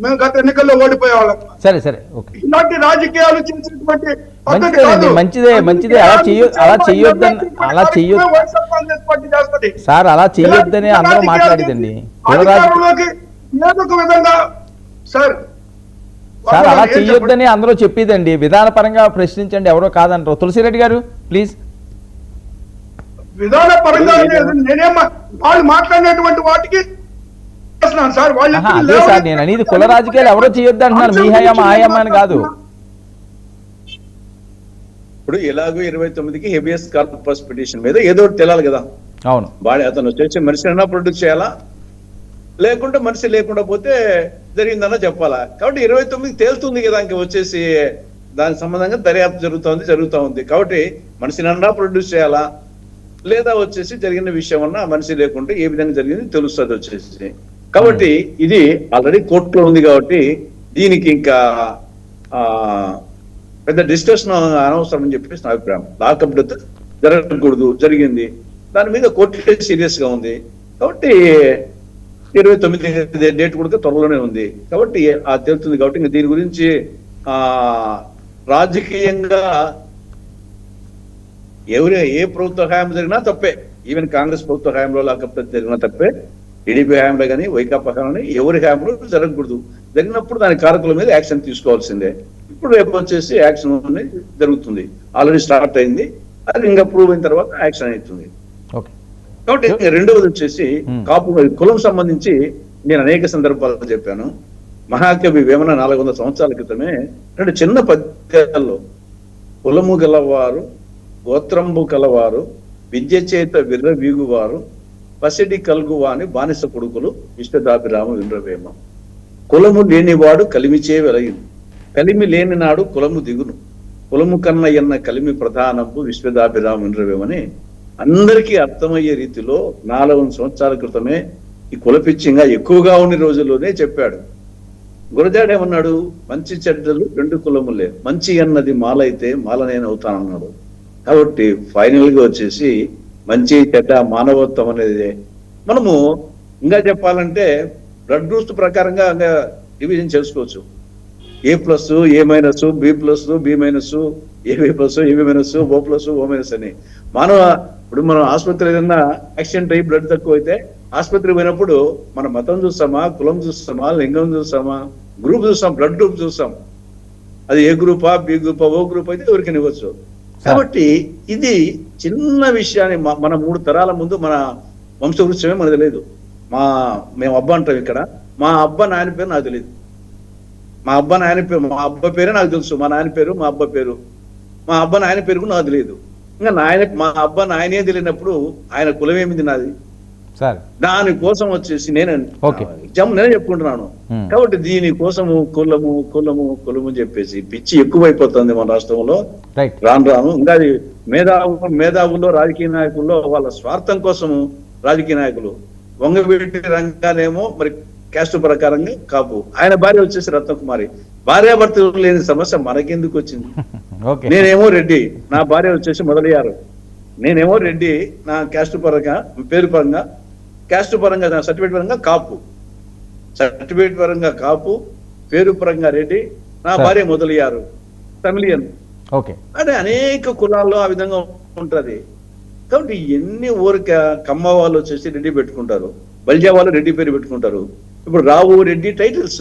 మేము గత ఎన్నికల్లో ఓడిపోయేవాళ్ళం. సరే సరే ఓకే, ఇలాంటి రాజకీయాలు చేసేటువంటి పద్ధతి మంచిదే కాదు. మంచిదే మంచిదే అలా చెయ్యొద్దని వైఎస్ఆర్ కాంగ్రెస్ పార్టీ చేస్తుంది. సార్, అలా చెయ్యొద్దని అందరూ మాట్లాడేదండి. అధికారంలోకి ఏదో ఒక విధంగా సార్ అలా చెయ్యొద్దని అందరూ చెప్పేదండి. విధానపరంగా ప్రశ్నించండి, ఎవరో కాదంటారు. తులసిరెడ్డి గారు ప్లీజ్. విధాన పరంగా వాళ్ళు మాట్లాడినటువంటి వాటికి సార్ వాళ్ళు అదే సార్ నేను అనేది, కుల రాజకీయాలు ఎవరో చేయొద్దు అంటున్నారు. మీ హయామా ఆయామా అని కాదు. ఇప్పుడు ఎలాగో 29కి హెబియస్ కార్పస్ పిటిషన్ మీద ఏదో ఒకటి తెలియాలి కదా. అవును, వాడి అతను వచ్చేసి మనిషినన్నా ప్రొడ్యూస్ చేయాలా, లేకుంటే మనిషి లేకుండా పోతే జరిగిందన్నా చెప్పాలా. కాబట్టి 29కి తేలుతుంది కదా, ఇంక వచ్చేసి దానికి సంబంధంగా దర్యాప్తు జరుగుతూ ఉంది. కాబట్టి మనిషినన్నా ప్రొడ్యూస్ చేయాలా, లేదా వచ్చేసి జరిగిన విషయం అన్నా మనిషి లేకుంటే ఏ విధంగా జరిగింది తెలుస్తుంది వచ్చేసి. కాబట్టి ఇది ఆల్రెడీ కోర్టులో ఉంది కాబట్టి దీనికి ఇంకా పెద్ద డిస్కషన్ అనవసరం అని చెప్పేసి నా అభిప్రాయం. లాకప్ డెత్ జరగకూడదు, జరిగింది, దాని మీద కోర్టు సీరియస్ గా ఉంది. కాబట్టి 29 డేట్ కూడా త్వరలోనే ఉంది కాబట్టి తెలుస్తుంది. కాబట్టి ఇంకా దీని గురించి రాజకీయంగా ఏ ప్రభుత్వ హయాం జరిగినా తప్పే. ఈవెన్ కాంగ్రెస్ ప్రభుత్వ హయాంలో లాకప్ జరిగినా తప్పే, టీడీపీ హయాంలో కానీ వైకాపా కానీ ఎవరి హయాంలో జరగకూడదు. జరిగినప్పుడు దాని కారకుల మీద యాక్షన్ తీసుకోవాల్సిందే. ఇప్పుడు రేపు వచ్చేసి యాక్షన్ జరుగుతుంది, ఆల్రెడీ స్టార్ట్ అయింది, అది ఇంకా ప్రూవ్ అయిన తర్వాత యాక్షన్ అవుతుంది. కాబట్టి రెండవది వచ్చేసి కాపు కులం సంబంధించి నేను అనేక సందర్భాల్లో చెప్పాను. మహాకవి వేమన 400 సంవత్సరాల క్రితమే రెండు చిన్న పద్యాల్లో కులము గలవారు, గోత్రంబు కలవారు, విద్య చేత విర్రవీగువారు, పసిడి కల్గువాని బానిస కొడుకులు ఇష్టదాభిరామ విండ్రవేమ. కులము లేనివాడు కలిమిచే వెలయును, కలిమి లేని నాడు కులము దిగును, కులము కన్న ఎన్న కలిమి ప్రధానంబు విశ్వదాభిరామ విండ్రవేమని అందరికీ అర్థమయ్యే రీతిలో 400 సంవత్సరాల క్రితమే ఈ కులపిచ్చింగా ఎక్కువగా ఉన్న రోజుల్లోనే చెప్పాడు. గురజాడేమన్నాడు, మంచి చెడ్డలు రెండు కులములే, మంచి అన్నది మాలైతే మాల నేను అవుతానన్నాడు. కాబట్టి ఫైనల్ గా వచ్చేసి మంచి చెడ్డ మానవత్వం అనేది మనము ఇంకా చెప్పాలంటే బ్లడ్ గ్రూప్స్ ప్రకారంగా డివిజన్ చేసుకోవచ్చు. A+, A-, B+, B-, AB+, AB-, O+, O- అని. ఇప్పుడు మనం ఆసుపత్రి ఏదన్నా యాక్సిడెంట్ అయ్యి బ్లడ్ తక్కువ అయితే ఆసుపత్రికి పోయినప్పుడు మన మతం చూస్తామా, కులం చూస్తామా, లింగం చూస్తామా, గ్రూప్ చూస్తాం, బ్లడ్ గ్రూప్ చూస్తాం. అది ఏ గ్రూపా, బి గ్రూపా, ఓ గ్రూప్ అయితే ఎవరికైనా ఇవ్వచ్చు. కాబట్టి ఇది చిన్న విషయాన్ని మన 3 తరాల ముందు మన వంశవృక్షమే మనకు తెలియదు. మేము అబ్బా అంటాం ఇక్కడ, మా అబ్బా నాయన పేరు నాకు తెలియదు. మా అబ్బా పేరే నాకు తెలుసు, మా నాయన పేరు, మా అబ్బా పేరు, మా అబ్బా నాయన పేరు కూడా నాకు తెలియదు. ఇంకా మా అబ్బా నాయనే తెలియనప్పుడు ఆయన కులం ఏమిది నాది? దానికోసం వచ్చేసి నేనే చెప్పుకుంటున్నాను. కాబట్టి దీనికోసము కులము చెప్పేసి పిచ్చి ఎక్కువైపోతుంది మన రాష్ట్రంలో రాను. ఇంకా అది మేధావుల్లో రాజకీయ నాయకుల్లో వాళ్ళ స్వార్థం కోసము రాజకీయ నాయకులు వంగవీటి రంగానేమో మరి క్యాస్ట్ ప్రకారంగా కాపు, ఆయన భార్య వచ్చేసి రత్నకుమారి. భార్యాభర్తలు లేని సమస్య మనకెందుకు వచ్చింది? నేనేమో రెడ్డి, నా భార్య వచ్చేసి మొదలయ్యారు. నేనేమో రెడ్డి, నా క్యాస్ట్ పరంగా పేరు పరంగా క్యాస్ట్ పరంగా నా సర్టిఫికేట్ పరంగా కాపు, సర్టిఫికేట్ పరంగా కాపు, పేరు పరంగా రెడ్డి, నా భార్య మొదలయ్యారు తమిళియన్. అంటే అనేక కులాల్లో ఆ విధంగా ఉంటది. కాబట్టి ఎన్ని ఊరిక కమ్మ వాళ్ళు వచ్చేసి రెడ్డి పెట్టుకుంటారు, బల్జా వాళ్ళు రెడ్డి పేరు పెట్టుకుంటారు. ఇప్పుడు రావు రెడ్డి టైటిల్స్